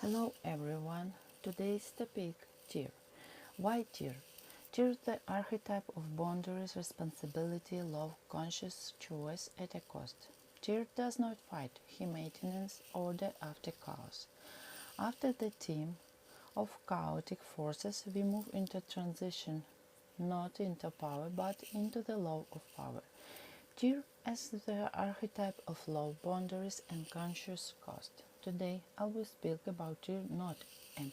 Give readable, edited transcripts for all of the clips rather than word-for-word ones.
Hello everyone. Today's topic tear. Why tear? Tear is the archetype of boundaries, responsibility, love, conscious choice at a cost. Tear does not fight, he maintains order after chaos. After the theme of chaotic forces, we move into transition, not into power but into the law of power. Tyr as the archetype of love, boundaries, and conscious cost. Today, I will speak about Tyr not a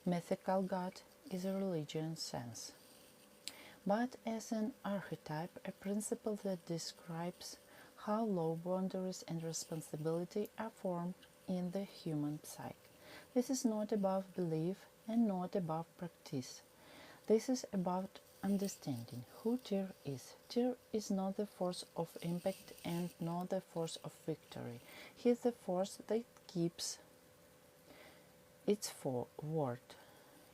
mythical god in a religion sense, but as an archetype, a principle that describes how love, boundaries, and responsibility are formed in the human psyche. This is not about belief and not about practice. This is about understanding who Tyr is. Tyr is not the force of impact and not the force of victory. He is the force that keeps its word,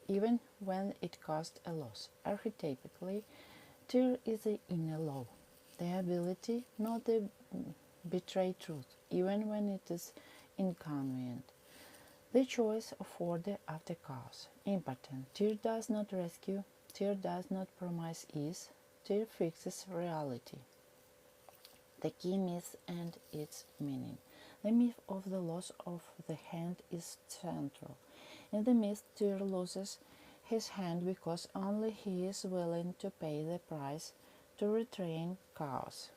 even when it costs a loss. Archetypically, Tyr is the inner law, the ability not to betray truth, even when it is inconvenient. The choice of order after chaos. Important. Tyr does not rescue. Tyr does not promise ease. Tyr fixes reality. The key myth and its meaning. The myth of the loss of the hand is central. In the myth, Tyr loses his hand because only he is willing to pay the price to restrain chaos.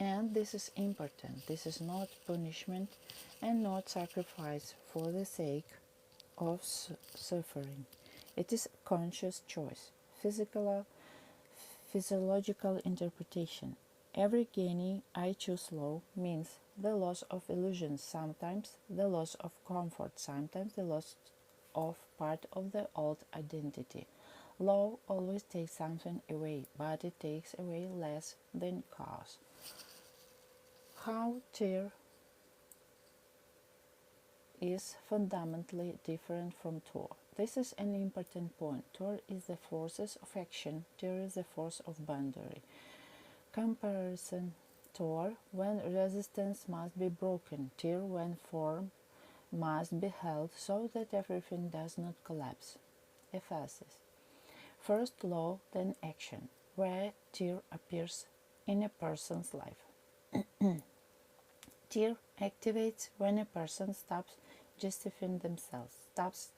And this is important. This is not punishment and not sacrifice for the sake of suffering. It is a conscious choice, physiological interpretation. Every gaining I choose law means the loss of illusion, sometimes the loss of comfort, sometimes the loss of part of the old identity. Law always takes something away, but it takes away less than chaos. How Tyr is fundamentally different from Thor. This is an important point. Thor is the forces of action, Tyr is the force of boundary. Comparison. Thor, when resistance must be broken, Tyr, when form must be held so that everything does not collapse. Emphasis. First law, then action, where Tyr appears in a person's life. Tyr activates when a person stops justifying themselves, stops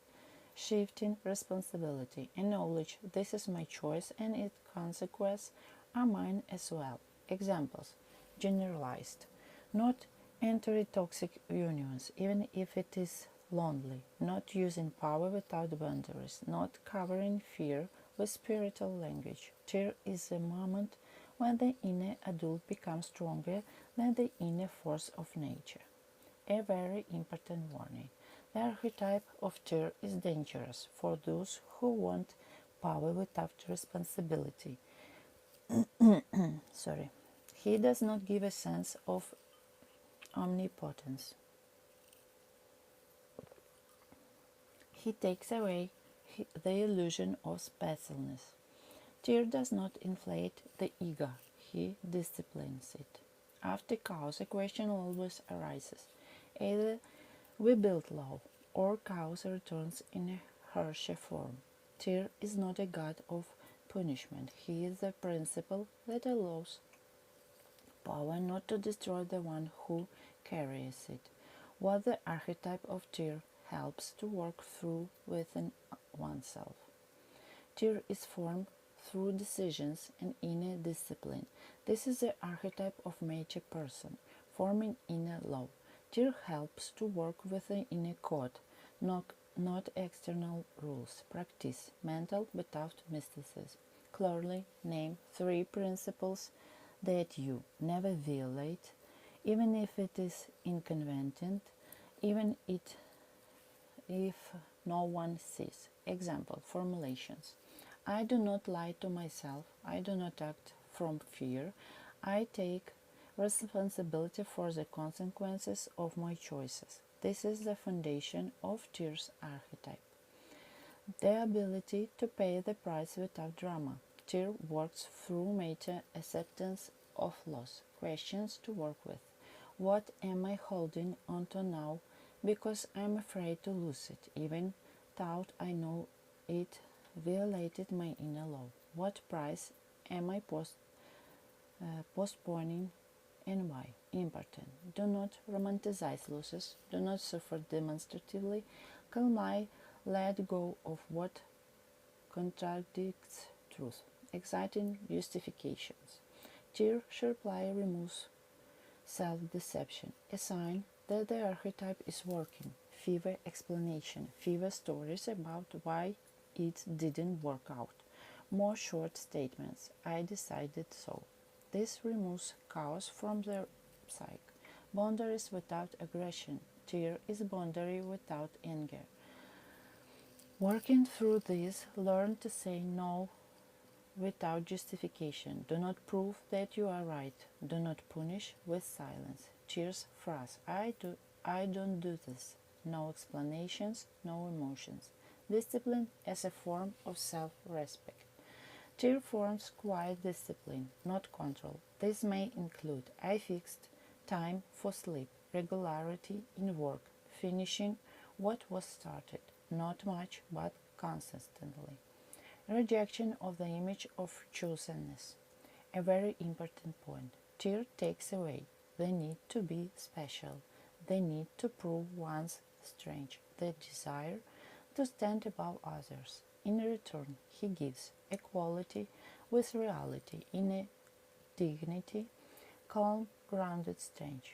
shifting responsibility, acknowledge this is my choice and its consequences are mine as well. Examples. Generalized. Not entering toxic unions, even if it is lonely, not using power without boundaries, not covering fear with spiritual language. Tyr is the moment when the inner adult becomes stronger than the inner force of nature. A very important warning. The archetype of Tyr is dangerous for those who want power without responsibility. Sorry. He does not give a sense of omnipotence. He takes away the illusion of specialness. Tyr does not inflate the ego, he disciplines it. After chaos, a question always arises. Either we build love, or chaos returns in a harsher form. Tyr is not a god of punishment. He is the principle that allows power not to destroy the one who carries it. What the archetype of Tyr helps to work through within oneself. Tyr is formed through decisions and inner discipline. This is the archetype of mature person, forming inner law. Tyr helps to work with the inner code, not external rules. Practice mental without mysticism. Clearly name 3 principles that you never violate, even if it is inconvenient, even if no one sees. Example formulations. I do not lie to myself. I do not act from fear. I take responsibility for the consequences of my choices. This is the foundation of Tyr's archetype. The ability to pay the price without drama. Tyr works through meta acceptance of loss. Questions to work with. What am I holding on to now because I'm afraid to lose it, even though I know it violated my inner law. What price am I postponing and why? Important. Do not romanticize losses. Do not suffer demonstratively. Calmly let go of what contradicts truth. Exciting justifications. Tear sharply removes self-deception, a sign that the archetype is working. Fever explanation, fever stories about why it didn't work out. More short statements, I decided so. This removes chaos from the psyche. Boundaries without aggression. Tear is boundary without anger. Working through this, learn to say no without justification. Do not prove that you are right. Do not punish with silence. Cheers phrase. I don't do this. No explanations, no emotions. Discipline as a form of self-respect. Cheer forms quiet discipline, not control. This may include I fixed time for sleep, regularity in work, finishing what was started, not much but consistently. Rejection of the image of chosenness, a very important point. Tear takes away the need to be special, the need to prove one's strength, the desire to stand above others. In return, he gives equality with reality in a dignity, calm, grounded strength.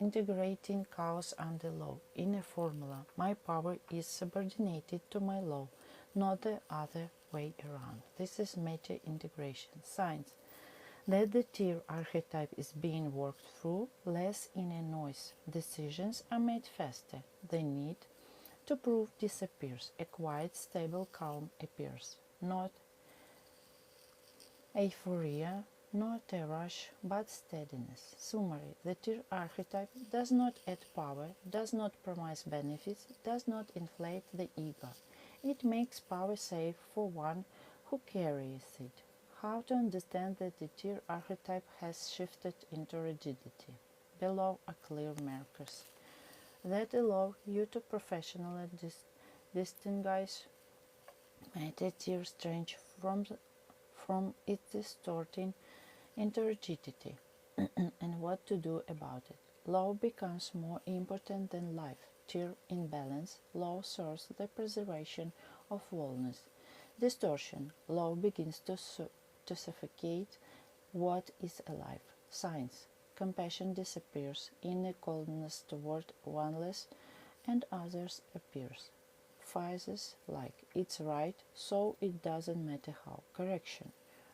Integrating chaos under law in a formula. My power is subordinated to my law, not the other way around. This is meta-integration. Signs that the tear archetype is being worked through, less in a noise. Decisions are made faster. The need to prove disappears. A quiet, stable calm appears. Not euphoria, not a rush, but steadiness. Summary. The tear archetype does not add power, does not promise benefits, does not inflate the ego. It makes power safe for one who carries it. How to understand that the tear archetype has shifted into rigidity. Below are clear markers that allow you to professionally distinguish the tear strength from its distorting into rigidity and what to do about it. Law becomes more important than life. Tear in balance, law serves the preservation of wholeness. Distortion, law begins to suffocate what is alive. Signs, compassion disappears, inner coldness toward oneless and others appears. Phrases like it's right, so it doesn't matter how. Correction,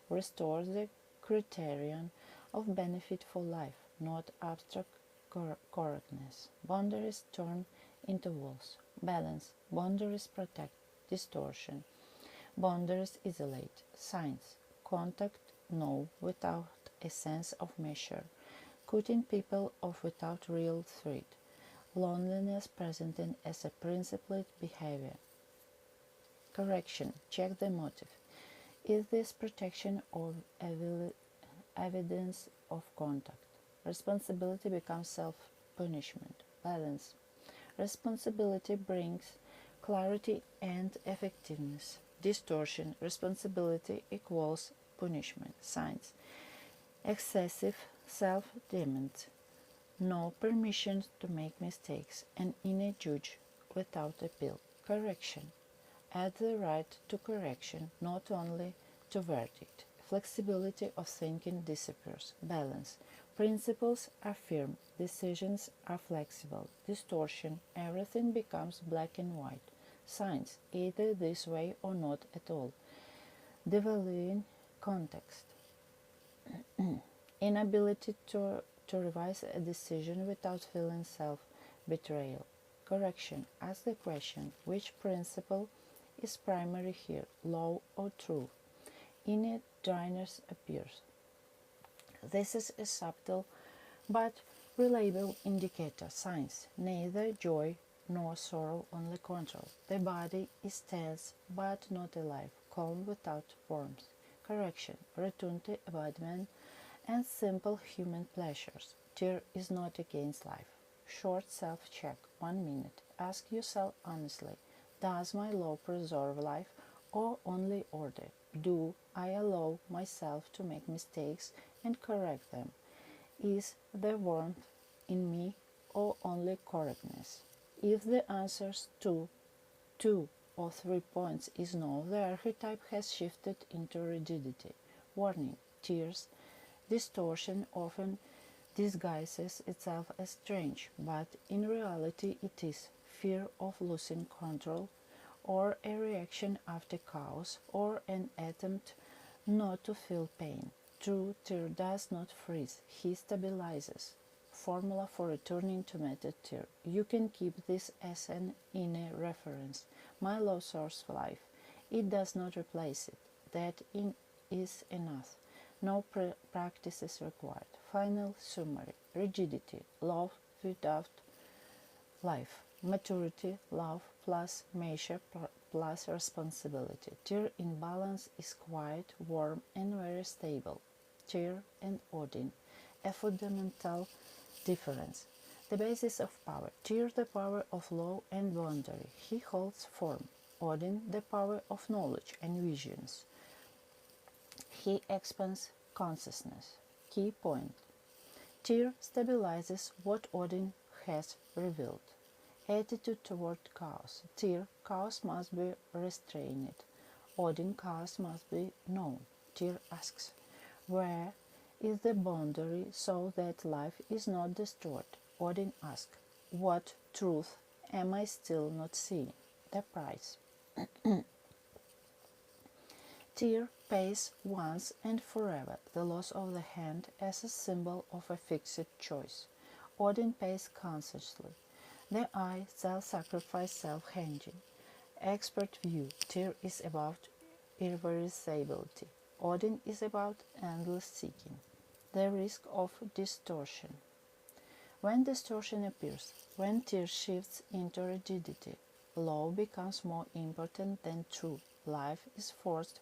restores the criterion of benefit for life, not abstract correctness. Boundaries turn into walls. Balance, boundaries protect. Distortion, boundaries isolate. Signs, contact, no, without a sense of measure. Cutting people off without real threat. Loneliness presented as a principled behavior. Correction, check the motive. Is this protection or evidence of contact? Responsibility becomes self-punishment. Balance. Responsibility brings clarity and effectiveness. Distortion. Responsibility equals punishment. Signs. Excessive self-demand. No permission to make mistakes. An inner judge without appeal. Correction. Add the right to correction, not only to verdict. Flexibility of thinking disappears. Balance. Principles are firm. Decisions are flexible. Distortion. Everything becomes black and white. Signs. Either this way or not at all. Devaluing context. Inability to revise a decision without feeling self-betrayal. Correction. Ask the question, which principle is primary here, law or truth? Inner dryness appears. This is a subtle but reliable indicator. Signs. Neither joy nor sorrow, only control. The body is tense but not alive, calm without forms. Correction. Return to embodiment and simple human pleasures. Tear is not against life. short self-check, 1 minute. Ask yourself honestly, does my law preserve life or only order? Do I allow myself to make mistakes and correct them? Is there warmth in me or only correctness? If the answers to 2 or 3 points is no, the archetype has shifted into rigidity. Warning: tears. Distortion often disguises itself as strange, but in reality it is fear of losing control, or a reaction after chaos, or an attempt not to feel pain. True tear does not freeze, he stabilizes. Formula for returning to meta tear. You can keep this as an inner reference. My law source life. It does not replace it. That is enough. No practice is required. Final summary. Rigidity. Love without life. Maturity. Love plus measure plus responsibility. Tyr in balance is quiet, warm, and very stable. Tyr and Odin. A fundamental difference. The basis of power. Tyr, the power of law and boundary. He holds form. Odin, the power of knowledge and visions. He expands consciousness. Key point. Tyr stabilizes what Odin has revealed. Attitude toward chaos. Tyr, chaos must be restrained. Odin, chaos must be known. Tyr asks, where is the boundary so that life is not destroyed? Odin asks, what truth am I still not seeing? The price. Tyr pays once and forever the loss of the hand as a symbol of a fixed choice. Odin pays consciously. The eye, self-sacrifice, self-hanging. Expert view. Tyr is about irreversibility. Odin is about endless seeking. The risk of distortion. When distortion appears, when Tyr shifts into rigidity, law becomes more important than truth. Life is forced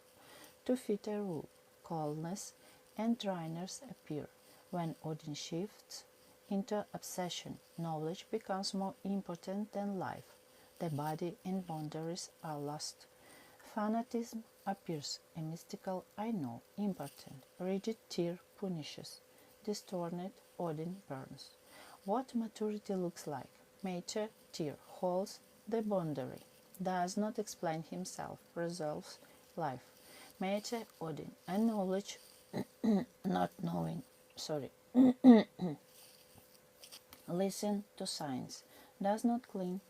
to fit a rule. Coldness and dryness appear. When Odin shifts into obsession, knowledge becomes more important than life. The body and boundaries are lost. Fanatism appears, a mystical I know, important. Rigid Tyr punishes. Distorted Odin burns. What maturity looks like. Mature Tyr holds the boundary, does not explain himself, resolves life. Mature Odin, acknowledge not knowing. Listen to signs, does not cling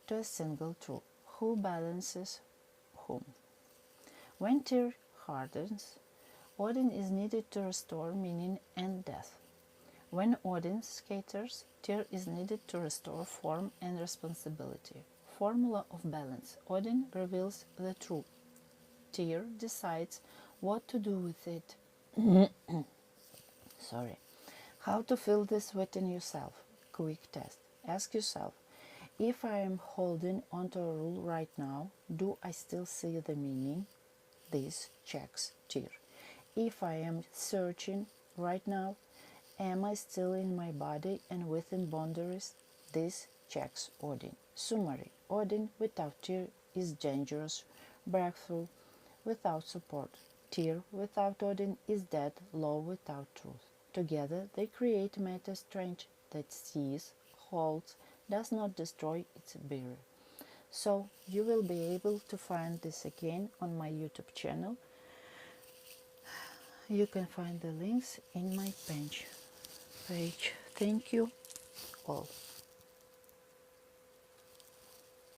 to a single truth. Who balances whom? When Tyr hardens, Odin is needed to restore meaning and death. When Odin scatters, Tyr is needed to restore form and responsibility. Formula of balance. Odin reveals the truth. Tyr decides what to do with it. How to feel this within yourself. Quick test. Ask yourself, if I am holding onto a rule right now, do I still see the meaning? This checks Tyr. If I am searching right now, am I still in my body and within boundaries? This checks Odin. Summary. Odin without Tyr is dangerous. Breakthrough without support. Tyr without Odin is dead. Law without truth. Together they create meta strength that sees, holds, does not destroy its bearer. So you will be able to find this again on my YouTube channel. You can find the links in my page. Thank you all.